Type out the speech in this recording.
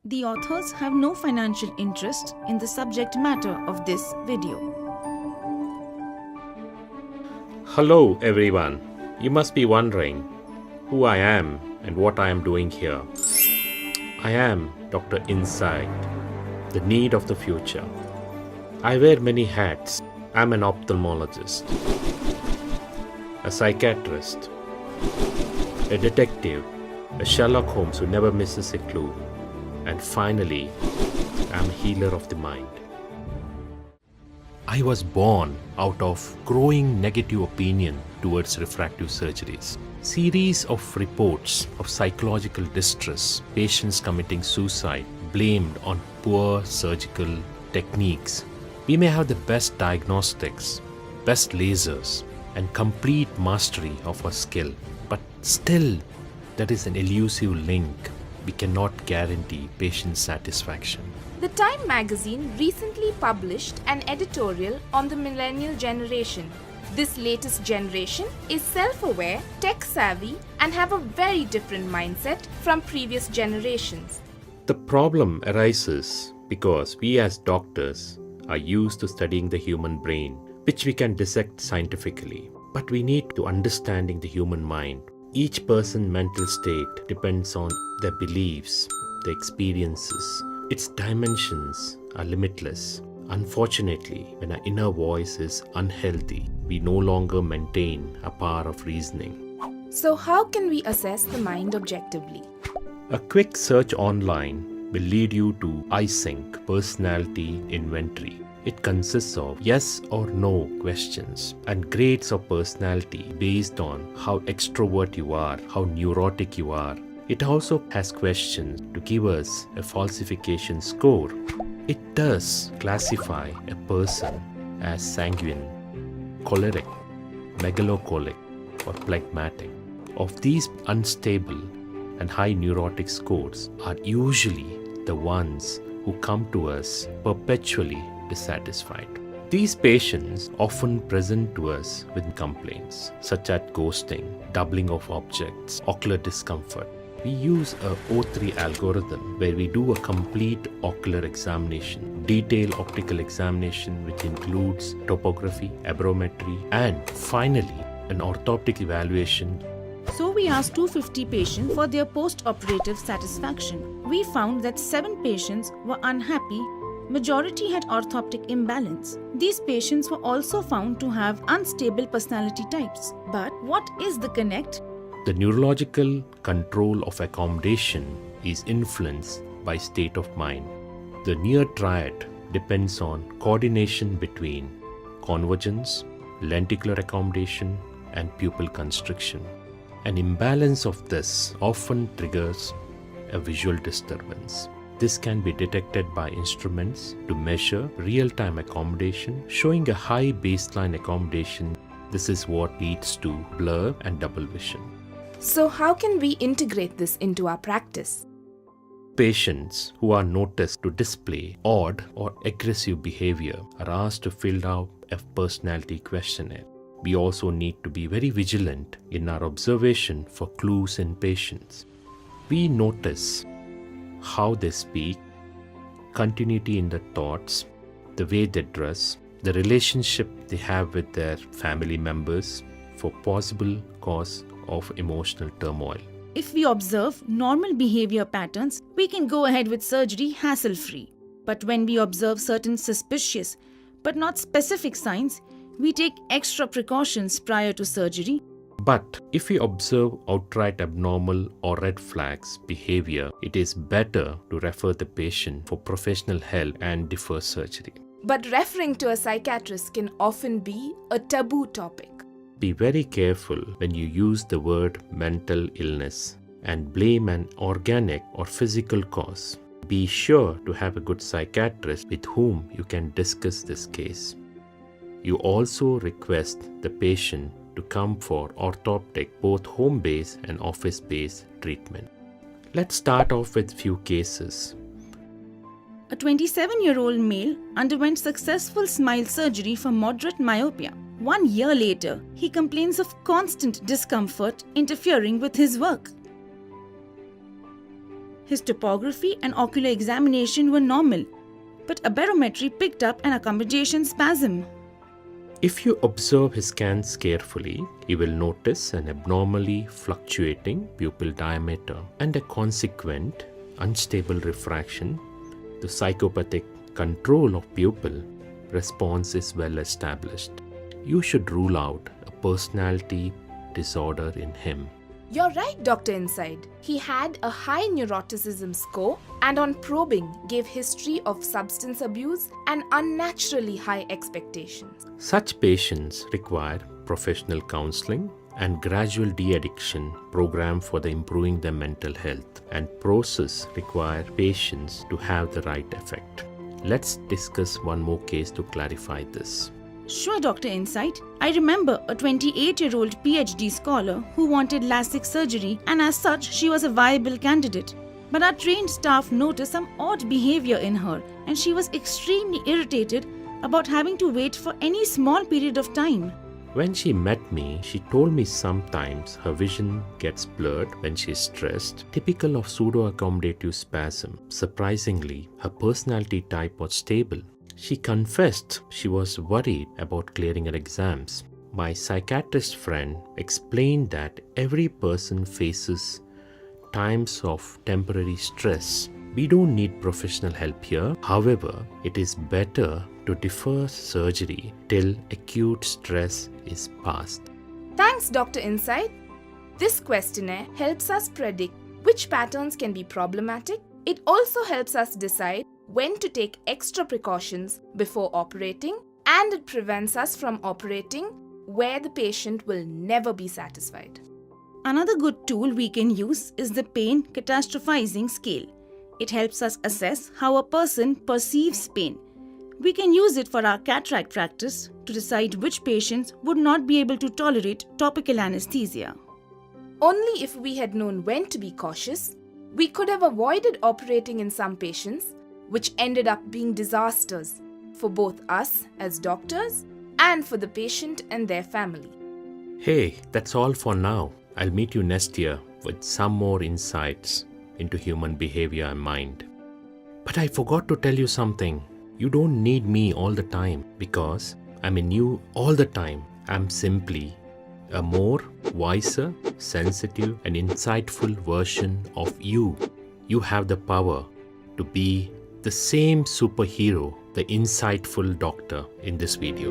The authors have no financial interest in the subject matter of this video. Hello everyone. You must be wondering who I am and what I am doing here. I am Dr. Insight, the need of the future. I wear many hats. I'm an ophthalmologist, a psychiatrist, a detective, a Sherlock Holmes who never misses a clue, and finally, I'm a healer of the mind. I was born out of growing negative opinion towards refractive surgeries. Series of reports of psychological distress, patients committing suicide, blamed on poor surgical techniques. We may have the best diagnostics, best lasers, and complete mastery of our skill, but still, that is an elusive link. We cannot guarantee patient satisfaction. The Time magazine recently published an editorial on the millennial generation. This latest generation is self-aware, tech-savvy, and have a very different mindset from previous generations. The problem arises because we as doctors are used to studying the human brain, which we can dissect scientifically. But we need to understanding the human mind. Each person's mental state depends on their beliefs, their experiences. Its dimensions are limitless. Unfortunately, when our inner voice is unhealthy, we no longer maintain a power of reasoning. So how can we assess the mind objectively? A quick search online will lead you to EYESENCK Personality Inventory. It consists of yes or no questions and grades of personality based on how extrovert you are, how neurotic you are. It also has questions to give us a falsification score. It does classify a person as sanguine, choleric, megalocholic, or phlegmatic. Of these, unstable and high neurotic scores are usually the ones who come to us perpetually dissatisfied. These patients often present to us with complaints such as ghosting, doubling of objects, ocular discomfort. We use a O3 algorithm where we do a complete ocular examination, detailed optical examination which includes topography, aberrometry, and finally an orthoptic evaluation. So we asked 250 patients for their post-operative satisfaction. We found that 7 patients were unhappy. Majority had orthoptic imbalance. These patients were also found to have unstable personality types. But what is the connect? The neurological control of accommodation is influenced by state of mind. The near triad depends on coordination between convergence, lenticular accommodation, and pupil constriction. An imbalance of this often triggers a visual disturbance. This can be detected by instruments to measure real-time accommodation, showing a high baseline accommodation. This is what leads to blur and double vision. So how can we integrate this into our practice? Patients who are noticed to display odd or aggressive behavior are asked to fill out a personality questionnaire. We also need to be very vigilant in our observation for clues in patients. We notice how they speak, continuity in their thoughts, the way they dress, the relationship they have with their family members for possible cause of emotional turmoil. If we observe normal behavior patterns, we can go ahead with surgery hassle-free. But when we observe certain suspicious but not specific signs, we take extra precautions prior to surgery. But if we observe outright abnormal or red flags behavior, it is better to refer the patient for professional help and defer surgery. But referring to a psychiatrist can often be a taboo topic. Be very careful when you use the word mental illness and blame an organic or physical cause. Be sure to have a good psychiatrist with whom you can discuss this case. You also request the patient to come for orthoptic, both home-based and office-based treatment. Let's start off with few cases. A 27-year-old male underwent successful smile surgery for moderate myopia. 1 year later, he complains of constant discomfort interfering with his work. His topography and ocular examination were normal, but a barometry picked up an accommodation spasm. If you observe his scans carefully, you will notice an abnormally fluctuating pupil diameter and a consequent unstable refraction. The psychopathic control of pupil response is well established. You should rule out a personality disorder in him. You're right, Dr. Inside. He had a high neuroticism score and on probing gave history of substance abuse and unnaturally high expectations. Such patients require professional counseling and gradual de-addiction program for the improving their mental health, and process require patients to have the right effect. Let's discuss one more case to clarify this. Sure, Dr. Insight. I remember a 28-year-old PhD scholar who wanted LASIK surgery, and as such, she was a viable candidate. But our trained staff noticed some odd behavior in her, and she was extremely irritated about having to wait for any small period of time. When she met me, she told me sometimes her vision gets blurred when she is stressed, typical of pseudo-accommodative spasm. Surprisingly, her personality type was stable. She confessed she was worried about clearing her exams. My psychiatrist friend explained that every person faces times of temporary stress. We don't need professional help here. However, it is better to defer surgery till acute stress is past. Thanks, Dr. Insight. This questionnaire helps us predict which patterns can be problematic. It also helps us decide when to take extra precautions before operating, and it prevents us from operating where the patient will never be satisfied. Another good tool we can use is the pain catastrophizing scale. It helps us assess how a person perceives pain. We can use it for our cataract practice to decide which patients would not be able to tolerate topical anesthesia. Only if we had known when to be cautious, we could have avoided operating in some patients, which ended up being disasters for both us as doctors and for the patient and their family. Hey, that's all for now. I'll meet you next year with some more insights into human behavior and mind. But I forgot to tell you something. You don't need me all the time because I'm in you all the time. I'm simply a more wiser, sensitive, and insightful version of you. You have the power to be the same superhero, the insightful doctor in this video.